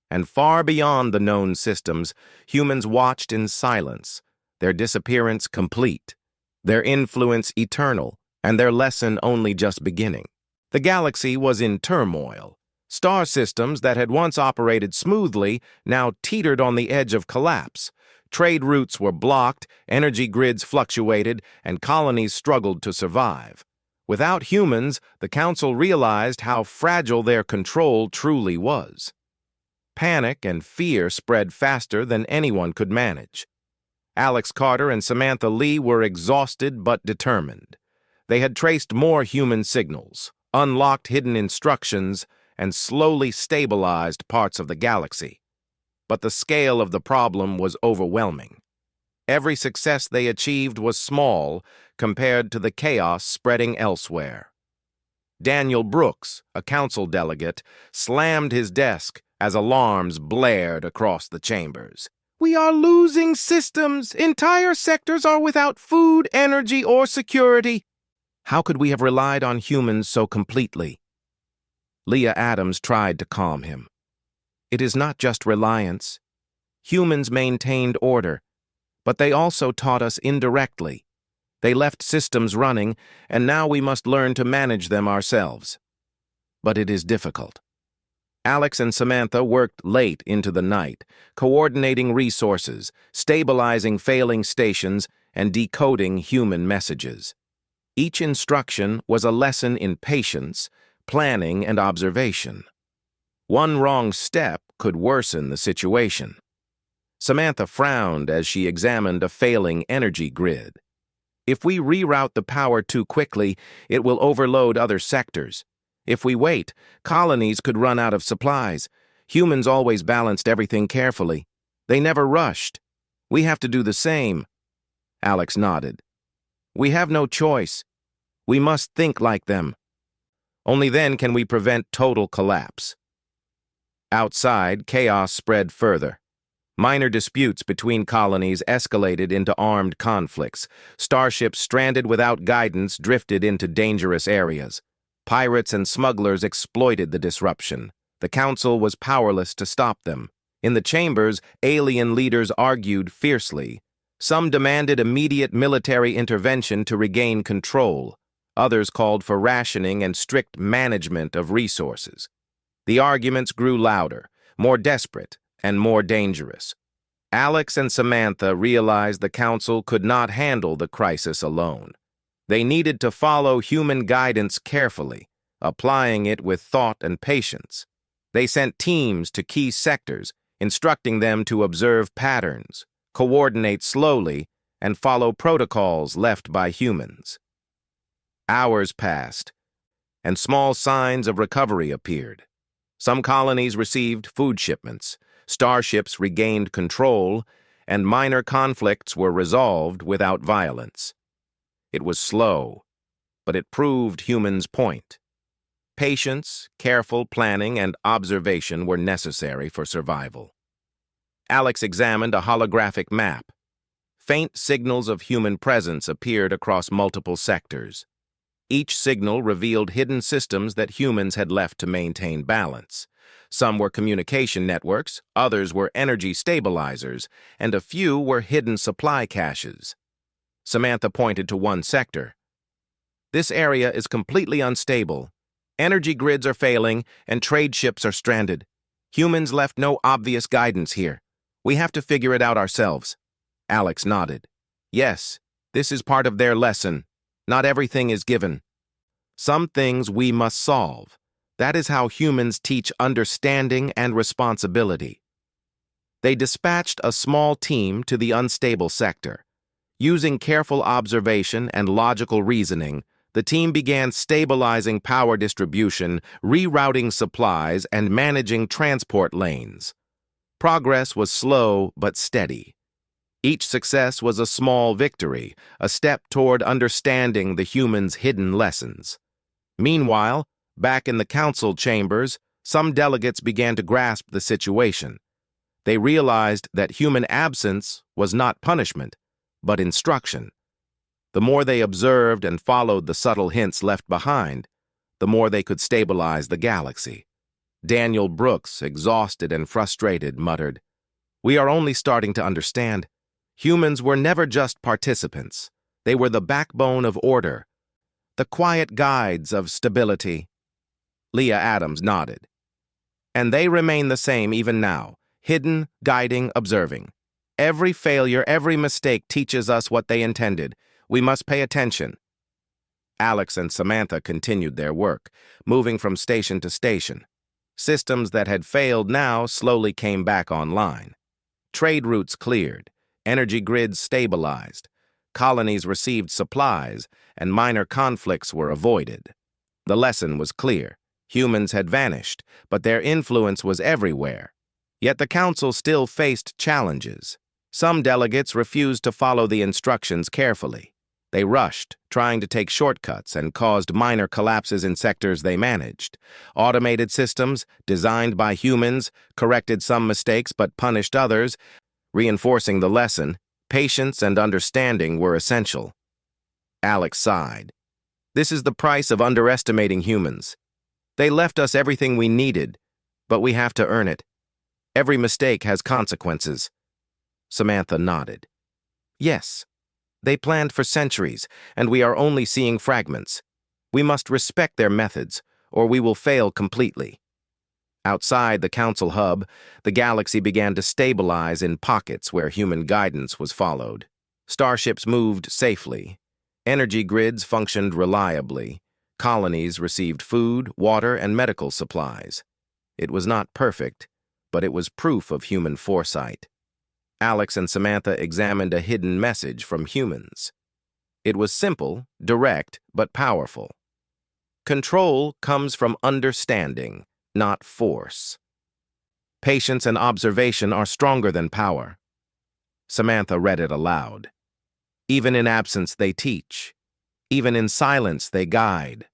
And far beyond the known systems, humans watched in silence, their disappearance complete, their influence eternal, and their lesson only just beginning. The galaxy was in turmoil. Star systems that had once operated smoothly now teetered on the edge of collapse. Trade routes were blocked, energy grids fluctuated, and colonies struggled to survive. Without humans, the Council realized how fragile their control truly was. Panic and fear spread faster than anyone could manage. Alex Carter and Samantha Lee were exhausted but determined. They had traced more human signals, unlocked hidden instructions, and slowly stabilized parts of the galaxy. But the scale of the problem was overwhelming. Every success they achieved was small compared to the chaos spreading elsewhere. Daniel Brooks, a council delegate, slammed his desk as alarms blared across the chambers. We are losing systems. Entire sectors are without food, energy, or security. How could we have relied on humans so completely? Leah Adams tried to calm him. It is not just reliance. Humans maintained order, but they also taught us indirectly. They left systems running, and now we must learn to manage them ourselves. But it is difficult. Alex and Samantha worked late into the night, coordinating resources, stabilizing failing stations, and decoding human messages. Each instruction was a lesson in patience, planning, and observation. One wrong step could worsen the situation. Samantha frowned as she examined a failing energy grid. If we reroute the power too quickly, it will overload other sectors. If we wait, colonies could run out of supplies. Humans always balanced everything carefully. They never rushed. We have to do the same. Alex nodded. We have no choice. We must think like them. Only then can we prevent total collapse. Outside, chaos spread further. Minor disputes between colonies escalated into armed conflicts. Starships stranded without guidance drifted into dangerous areas. Pirates and smugglers exploited the disruption. The Council was powerless to stop them. In the chambers, alien leaders argued fiercely. Some demanded immediate military intervention to regain control. Others called for rationing and strict management of resources. The arguments grew louder, more desperate, and more dangerous. Alex and Samantha realized the Council could not handle the crisis alone. They needed to follow human guidance carefully, applying it with thought and patience. They sent teams to key sectors, instructing them to observe patterns, coordinate slowly, and follow protocols left by humans. Hours passed, and small signs of recovery appeared. Some colonies received food shipments, starships regained control, and minor conflicts were resolved without violence. It was slow, but it proved humans' point. Patience, careful planning, and observation were necessary for survival. Alex examined a holographic map. Faint signals of human presence appeared across multiple sectors. Each signal revealed hidden systems that humans had left to maintain balance. Some were communication networks, others were energy stabilizers, and a few were hidden supply caches. Samantha pointed to one sector. This area is completely unstable. Energy grids are failing, and trade ships are stranded. Humans left no obvious guidance here. We have to figure it out ourselves. Alex nodded. Yes, this is part of their lesson. Not everything is given. Some things we must solve. That is how humans teach understanding and responsibility. They dispatched a small team to the unstable sector. Using careful observation and logical reasoning, the team began stabilizing power distribution, rerouting supplies, and managing transport lanes. Progress was slow but steady. Each success was a small victory, a step toward understanding the humans' hidden lessons. Meanwhile, back in the council chambers, some delegates began to grasp the situation. They realized that human absence was not punishment, but instruction. The more they observed and followed the subtle hints left behind, the more they could stabilize the galaxy. Daniel Brooks, exhausted and frustrated, muttered, "We are only starting to understand. Humans were never just participants. They were the backbone of order, the quiet guides of stability." Leah Adams nodded. "And they remain the same even now, hidden, guiding, observing. Every failure, every mistake teaches us what they intended. We must pay attention." Alex and Samantha continued their work, moving from station to station. Systems that had failed now slowly came back online. Trade routes cleared, energy grids stabilized, colonies received supplies, and minor conflicts were avoided. The lesson was clear. Humans had vanished, but their influence was everywhere. Yet the council still faced challenges. Some delegates refused to follow the instructions carefully. They rushed, trying to take shortcuts, and caused minor collapses in sectors they managed. Automated systems, designed by humans, corrected some mistakes but punished others, reinforcing the lesson. Patience and understanding were essential. Alex sighed. "This is the price of underestimating humans. They left us everything we needed, but we have to earn it. Every mistake has consequences." Samantha nodded. "Yes. They planned for centuries, and we are only seeing fragments. We must respect their methods, or we will fail completely." Outside the council hub, the galaxy began to stabilize in pockets where human guidance was followed. Starships moved safely. Energy grids functioned reliably. Colonies received food, water, and medical supplies. It was not perfect, but it was proof of human foresight. Alex and Samantha examined a hidden message from humans. It was simple, direct, but powerful. Control comes from understanding, not force. Patience and observation are stronger than power. Samantha read it aloud. Even in absence they teach. Even in silence they guide.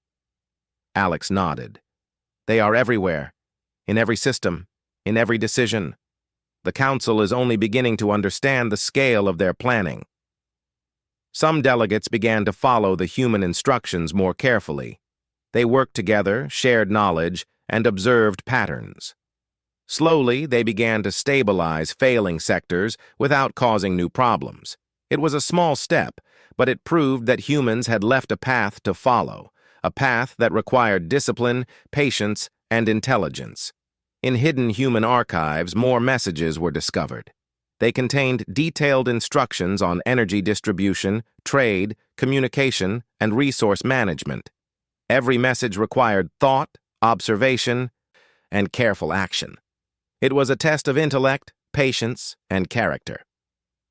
Alex nodded. They are everywhere, in every system, in every decision. The council is only beginning to understand the scale of their planning. Some delegates began to follow the human instructions more carefully. They worked together, shared knowledge, and observed patterns. Slowly, they began to stabilize failing sectors without causing new problems. It was a small step, but it proved that humans had left a path to follow, a path that required discipline, patience, and intelligence. In hidden human archives, more messages were discovered. They contained detailed instructions on energy distribution, trade, communication, and resource management. Every message required thought, observation, and careful action. It was a test of intellect, patience, and character.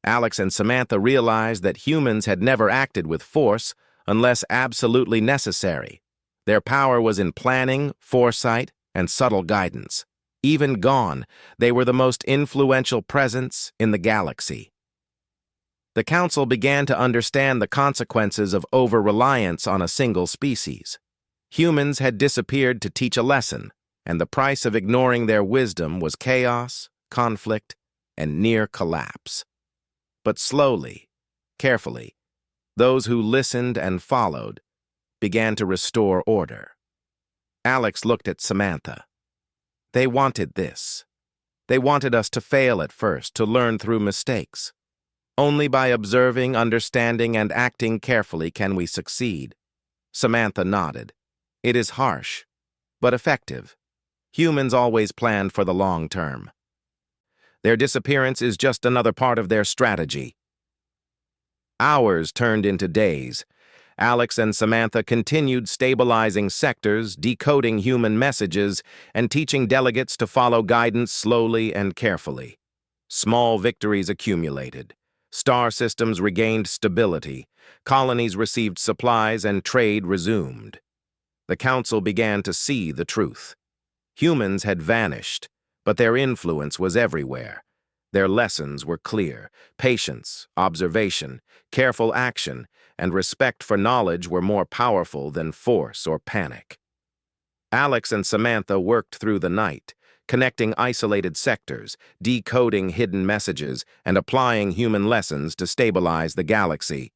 Alex and Samantha realized that humans had never acted with force unless absolutely necessary. Their power was in planning, foresight, and subtle guidance. Even gone, they were the most influential presence in the galaxy. The council began to understand the consequences of over-reliance on a single species. Humans had disappeared to teach a lesson, and the price of ignoring their wisdom was chaos, conflict, and near collapse. But slowly, carefully, those who listened and followed began to restore order. Alex looked at Samantha. They wanted this. They wanted us to fail at first, to learn through mistakes. Only by observing, understanding, and acting carefully can we succeed. Samantha nodded. It is harsh, but effective. Humans always planned for the long term. Their disappearance is just another part of their strategy. Hours turned into days. Alex and Samantha continued stabilizing sectors, decoding human messages, and teaching delegates to follow guidance slowly and carefully. Small victories accumulated. Star systems regained stability. Colonies received supplies and trade resumed. The Council began to see the truth. Humans had vanished, but their influence was everywhere. Their lessons were clear. Patience, observation, careful action, and respect for knowledge were more powerful than force or panic. Alex and Samantha worked through the night, connecting isolated sectors, decoding hidden messages, and applying human lessons to stabilize the galaxy.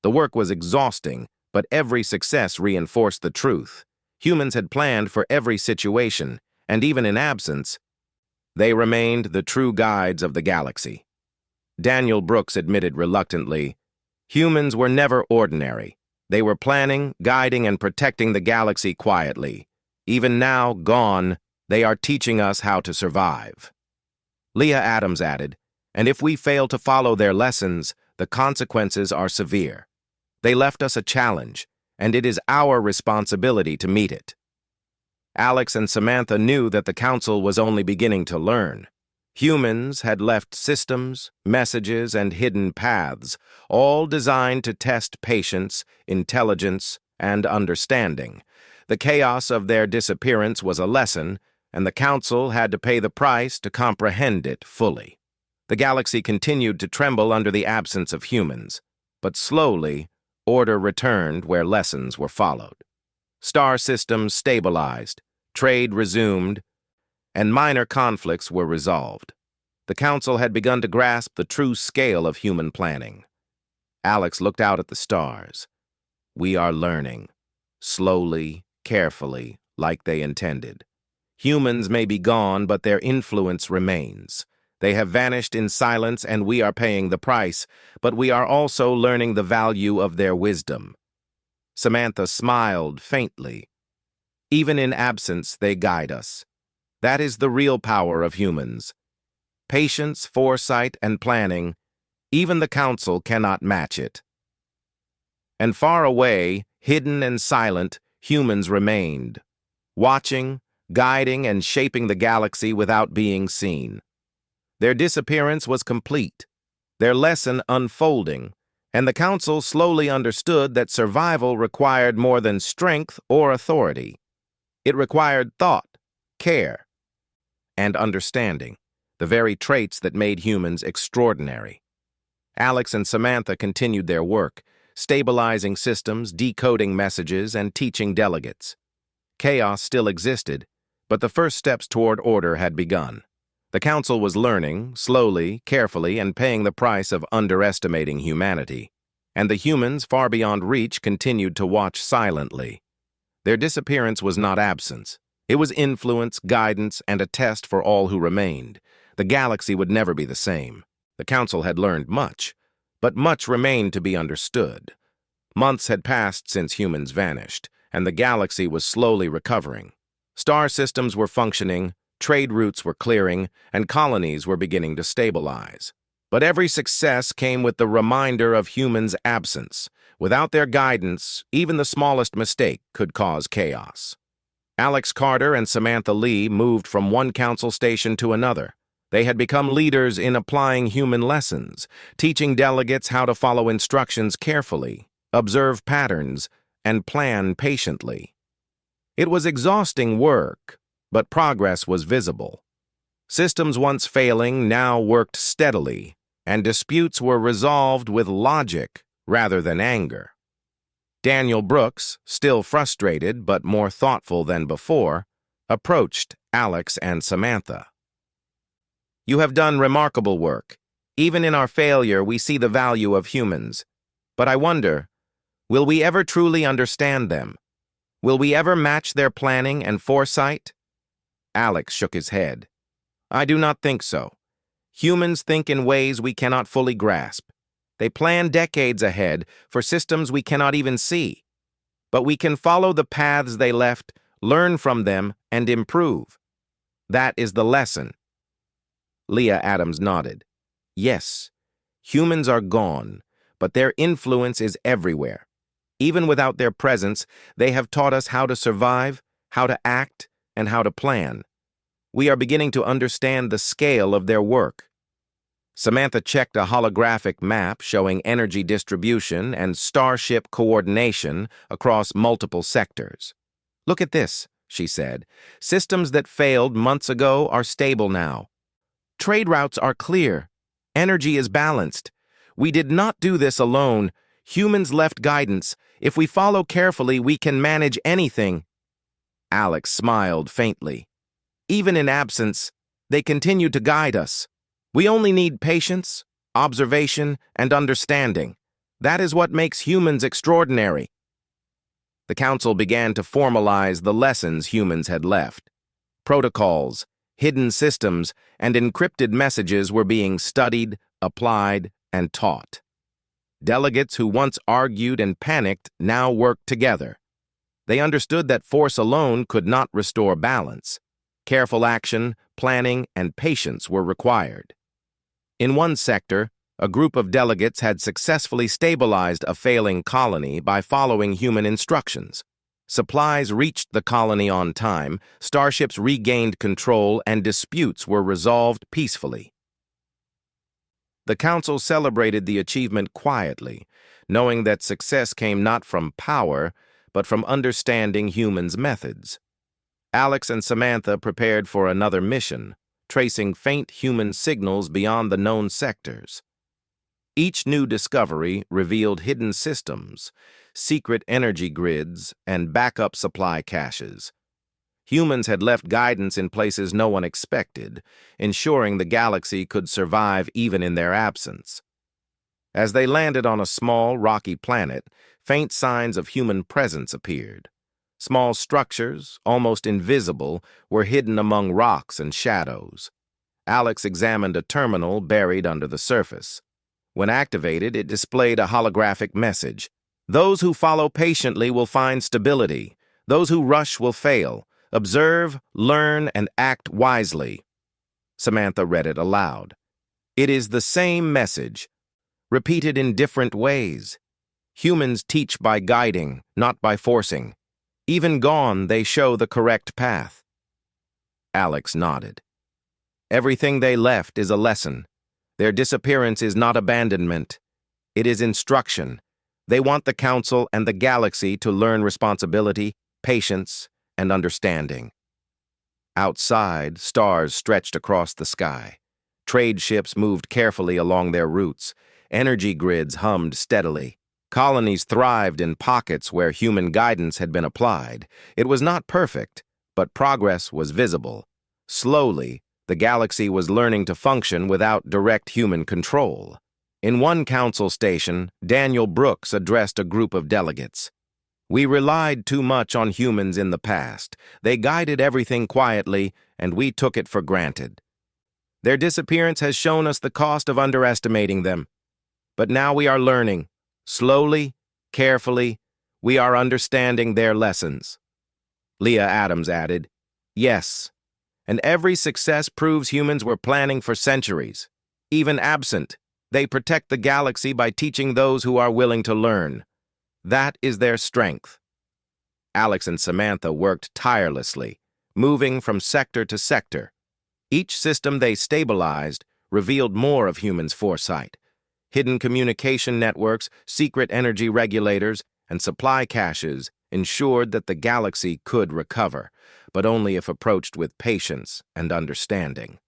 The work was exhausting, but every success reinforced the truth. Humans had planned for every situation, and even in absence, they remained the true guides of the galaxy. Daniel Brooks admitted reluctantly, "Humans were never ordinary. They were planning, guiding, and protecting the galaxy quietly. Even now, gone, they are teaching us how to survive." Leah Adams added, "And if we fail to follow their lessons, the consequences are severe. They left us a challenge, and it is our responsibility to meet it." Alex and Samantha knew that the Council was only beginning to learn. Humans had left systems, messages, and hidden paths, all designed to test patience, intelligence, and understanding. The chaos of their disappearance was a lesson, and the Council had to pay the price to comprehend it fully. The galaxy continued to tremble under the absence of humans, but slowly, order returned where lessons were followed. Star systems stabilized, trade resumed, and minor conflicts were resolved. The Council had begun to grasp the true scale of human planning. Alex looked out at the stars. "We are learning, slowly, carefully, like they intended. Humans may be gone, but their influence remains. They have vanished in silence, and we are paying the price, but we are also learning the value of their wisdom." Samantha smiled faintly. "Even in absence, they guide us. That is the real power of humans. Patience, foresight, and planning, even the Council cannot match it." And far away, hidden and silent, humans remained, watching, guiding, and shaping the galaxy without being seen. Their disappearance was complete, their lesson unfolding, and the Council slowly understood that survival required more than strength or authority. It required thought, care, and understanding, the very traits that made humans extraordinary. Alex and Samantha continued their work, stabilizing systems, decoding messages, and teaching delegates. Chaos still existed, but the first steps toward order had begun. The Council was learning, slowly, carefully, and paying the price of underestimating humanity. And the humans, far beyond reach, continued to watch silently. Their disappearance was not absence. It was influence, guidance, and a test for all who remained. The galaxy would never be the same. The Council had learned much, but much remained to be understood. Months had passed since humans vanished, and the galaxy was slowly recovering. Star systems were functioning, trade routes were clearing, and colonies were beginning to stabilize. But every success came with the reminder of humans' absence. Without their guidance, even the smallest mistake could cause chaos. Alex Carter and Samantha Lee moved from one Council station to another. They had become leaders in applying human lessons, teaching delegates how to follow instructions carefully, observe patterns, and plan patiently. It was exhausting work, but progress was visible. Systems once failing now worked steadily, and disputes were resolved with logic rather than anger. Daniel Brooks, still frustrated but more thoughtful than before, approached Alex and Samantha. "You have done remarkable work. Even in our failure, we see the value of humans. But I wonder, will we ever truly understand them? Will we ever match their planning and foresight?" Alex shook his head. "I do not think so. Humans think in ways we cannot fully grasp. They plan decades ahead for systems we cannot even see. But we can follow the paths they left, learn from them, and improve. That is the lesson." Leah Adams nodded. Yes, humans are gone, but their influence is everywhere. Even without their presence, they have taught us how to survive, how to act, and how to plan. We are beginning to understand the scale of their work. Samantha checked a holographic map showing energy distribution and starship coordination across multiple sectors. Look at this, she said. Systems that failed months ago are stable now. Trade routes are clear. Energy is balanced. We did not do this alone. Humans left guidance. If we follow carefully, we can manage anything. Alex smiled faintly. Even in absence, they continue to guide us. We only need patience, observation, and understanding. That is what makes humans extraordinary. The council began to formalize the lessons humans had left. Protocols, hidden systems, and encrypted messages were being studied, applied, and taught. Delegates who once argued and panicked now worked together. They understood that force alone could not restore balance. Careful action, planning, and patience were required. In one sector, a group of delegates had successfully stabilized a failing colony by following human instructions. Supplies reached the colony on time, starships regained control, and disputes were resolved peacefully. The council celebrated the achievement quietly, knowing that success came not from power, but from understanding humans' methods. Alex and Samantha prepared for another mission, tracing faint human signals beyond the known sectors. Each new discovery revealed hidden systems, secret energy grids, and backup supply caches. Humans had left guidance in places no one expected, ensuring the galaxy could survive even in their absence. As they landed on a small, rocky planet, faint signs of human presence appeared. Small structures, almost invisible, were hidden among rocks and shadows. Alex examined a terminal buried under the surface. When activated, it displayed a holographic message. Those who follow patiently will find stability. Those who rush will fail. Observe, learn, and act wisely. Samantha read it aloud. It is the same message, repeated in different ways. Humans teach by guiding, not by forcing. Even gone, they show the correct path. Alex nodded. Everything they left is a lesson. Their disappearance is not abandonment. It is instruction. They want the Council and the galaxy to learn responsibility, patience, and understanding. Outside, stars stretched across the sky. Trade ships moved carefully along their routes. Energy grids hummed steadily. Colonies thrived in pockets where human guidance had been applied. It was not perfect, but progress was visible. Slowly, the galaxy was learning to function without direct human control. In one council station, Daniel Brooks addressed a group of delegates. We relied too much on humans in the past. They guided everything quietly, and we took it for granted. Their disappearance has shown us the cost of underestimating them. But now we are learning. Slowly, carefully, we are understanding their lessons. Leah Adams added, Yes, and every success proves humans were planning for centuries. Even absent, they protect the galaxy by teaching those who are willing to learn. That is their strength. Alex and Samantha worked tirelessly, moving from sector to sector. Each system they stabilized revealed more of humans' foresight. Hidden communication networks, secret energy regulators, and supply caches ensured that the galaxy could recover, but only if approached with patience and understanding.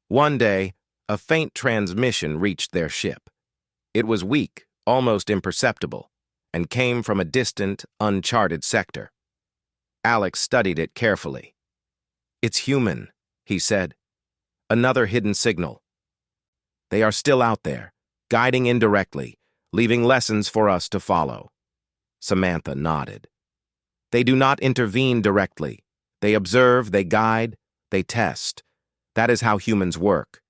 One day, a faint transmission reached their ship. It was weak, almost imperceptible, and came from a distant, uncharted sector. Alex studied it carefully. It's human, he said. Another hidden signal. They are still out there, guiding indirectly, leaving lessons for us to follow. Samantha nodded. They do not intervene directly. They observe, they guide, they test. That is how humans work.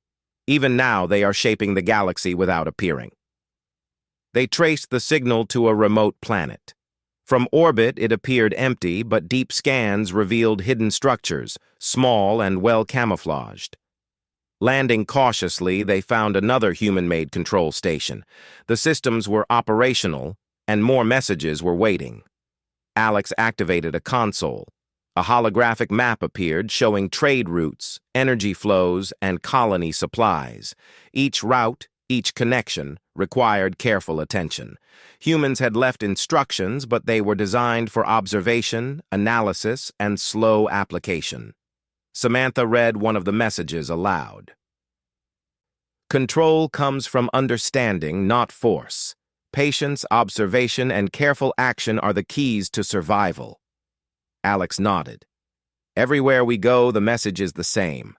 Even now, they are shaping the galaxy without appearing. They traced the signal to a remote planet. From orbit, it appeared empty, but deep scans revealed hidden structures, small and well camouflaged. Landing cautiously, they found another human-made control station. The systems were operational, and more messages were waiting. Alex activated a console. A holographic map appeared showing trade routes, energy flows, and colony supplies. Each route, each connection, required careful attention. Humans had left instructions, but they were designed for observation, analysis, and slow application. Samantha read one of the messages aloud. Control comes from understanding, not force. Patience, observation, and careful action are the keys to survival. Alex nodded. Everywhere we go, the message is the same.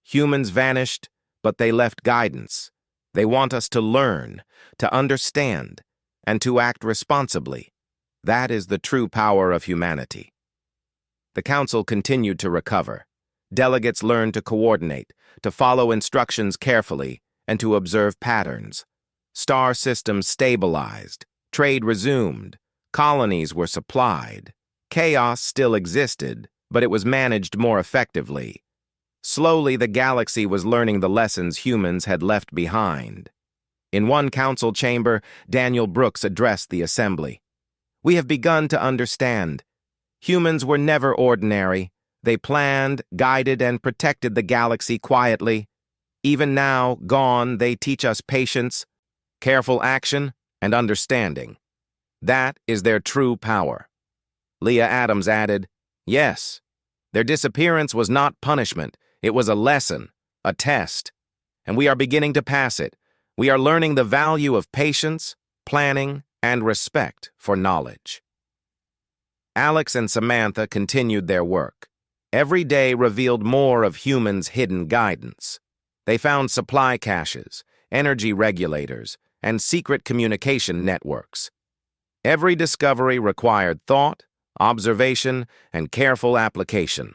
Humans vanished, but they left guidance. They want us to learn, to understand, and to act responsibly. That is the true power of humanity. The council continued to recover. Delegates learned to coordinate, to follow instructions carefully, and to observe patterns. Star systems stabilized, trade resumed, colonies were supplied. Chaos still existed, but it was managed more effectively. Slowly, the galaxy was learning the lessons humans had left behind. In one council chamber, Daniel Brooks addressed the assembly. We have begun to understand. Humans were never ordinary. They planned, guided, and protected the galaxy quietly. Even now, gone, they teach us patience, careful action, and understanding. That is their true power. Leah Adams added, Yes, their disappearance was not punishment. It was a lesson, a test. And we are beginning to pass it. We are learning the value of patience, planning, and respect for knowledge. Alex and Samantha continued their work. Every day revealed more of humans' hidden guidance. They found supply caches, energy regulators, and secret communication networks. Every discovery required thought, observation, and careful application.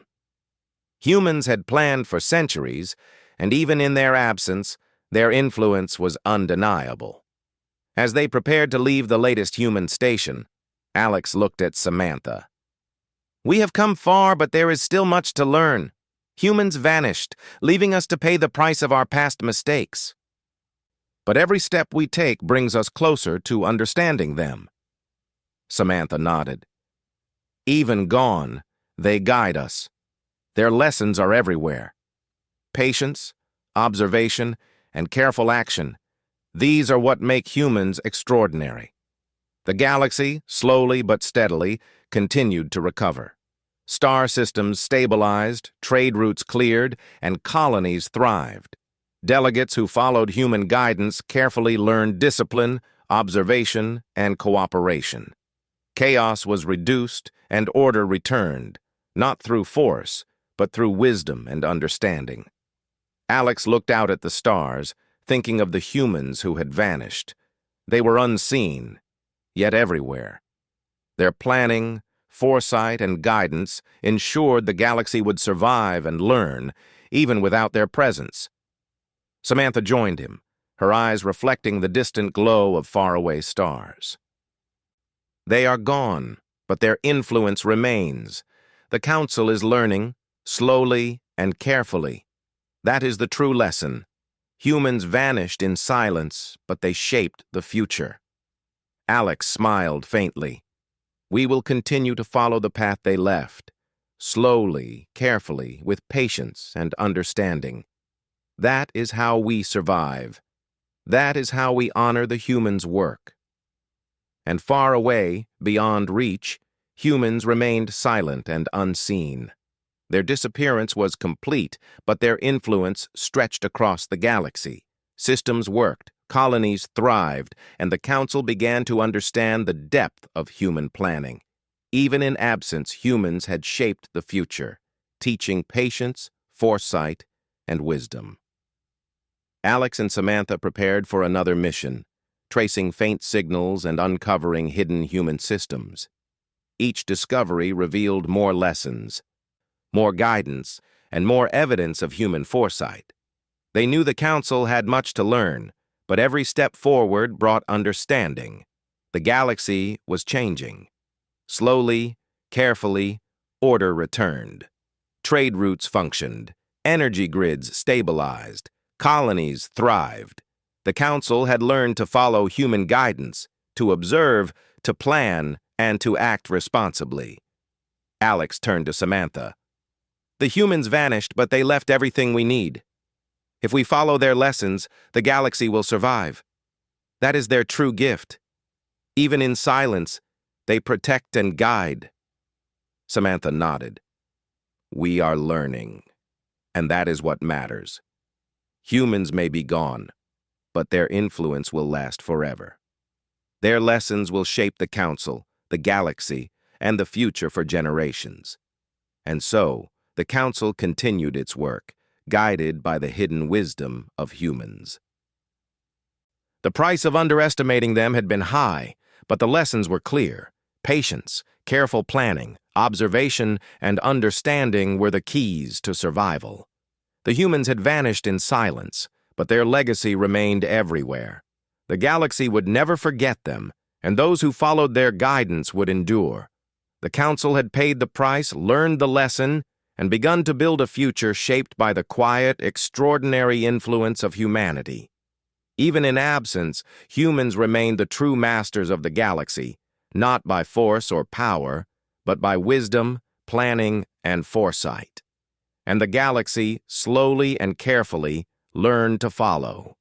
Humans had planned for centuries, and even in their absence, their influence was undeniable. As they prepared to leave the latest human station, Alex looked at Samantha. We have come far, but there is still much to learn. Humans vanished, leaving us to pay the price of our past mistakes. But every step we take brings us closer to understanding them. Samantha nodded. Even gone, they guide us. Their lessons are everywhere. Patience, observation, and careful action. These are what make humans extraordinary. The galaxy, slowly but steadily, continued to recover. Star systems stabilized, trade routes cleared, and colonies thrived. Delegates who followed human guidance carefully learned discipline, observation, and cooperation. Chaos was reduced and order returned, not through force, but through wisdom and understanding. Alex looked out at the stars, thinking of the humans who had vanished. They were unseen, yet everywhere. Their planning, foresight, and guidance ensured the galaxy would survive and learn, even without their presence. Samantha joined him, her eyes reflecting the distant glow of faraway stars. They are gone, but their influence remains. The Council is learning, slowly and carefully. That is the true lesson. Humans vanished in silence, but they shaped the future. Alex smiled faintly. We will continue to follow the path they left, slowly, carefully, with patience and understanding. That is how we survive. That is how we honor the humans' work. And far away, beyond reach, humans remained silent and unseen. Their disappearance was complete, but their influence stretched across the galaxy. Systems worked, colonies thrived, and the Council began to understand the depth of human planning. Even in absence, humans had shaped the future, teaching patience, foresight, and wisdom. Alex and Samantha prepared for another mission, tracing faint signals and uncovering hidden human systems. Each discovery revealed more lessons, more guidance, and more evidence of human foresight. They knew the Council had much to learn, but every step forward brought understanding. The galaxy was changing. Slowly, carefully, order returned. Trade routes functioned, energy grids stabilized, Colonies thrived. The council had learned to follow human guidance, to observe, to plan, and to act responsibly. Alex turned to Samantha. The humans vanished, but they left everything we need. If we follow their lessons, the galaxy will survive. That is their true gift. Even in silence, they protect and guide. Samantha nodded. We are learning, and that is what matters. Humans may be gone, but their influence will last forever. Their lessons will shape the council, the galaxy, and the future for generations. And so, the council continued its work, guided by the hidden wisdom of humans. The price of underestimating them had been high, but the lessons were clear. Patience, careful planning, observation, and understanding were the keys to survival. The humans had vanished in silence, but their legacy remained everywhere. The galaxy would never forget them, and those who followed their guidance would endure. The council had paid the price, learned the lesson, and begun to build a future shaped by the quiet, extraordinary influence of humanity. Even in absence, humans remained the true masters of the galaxy, not by force or power, but by wisdom, planning, and foresight. And the galaxy, slowly and carefully, learned to follow.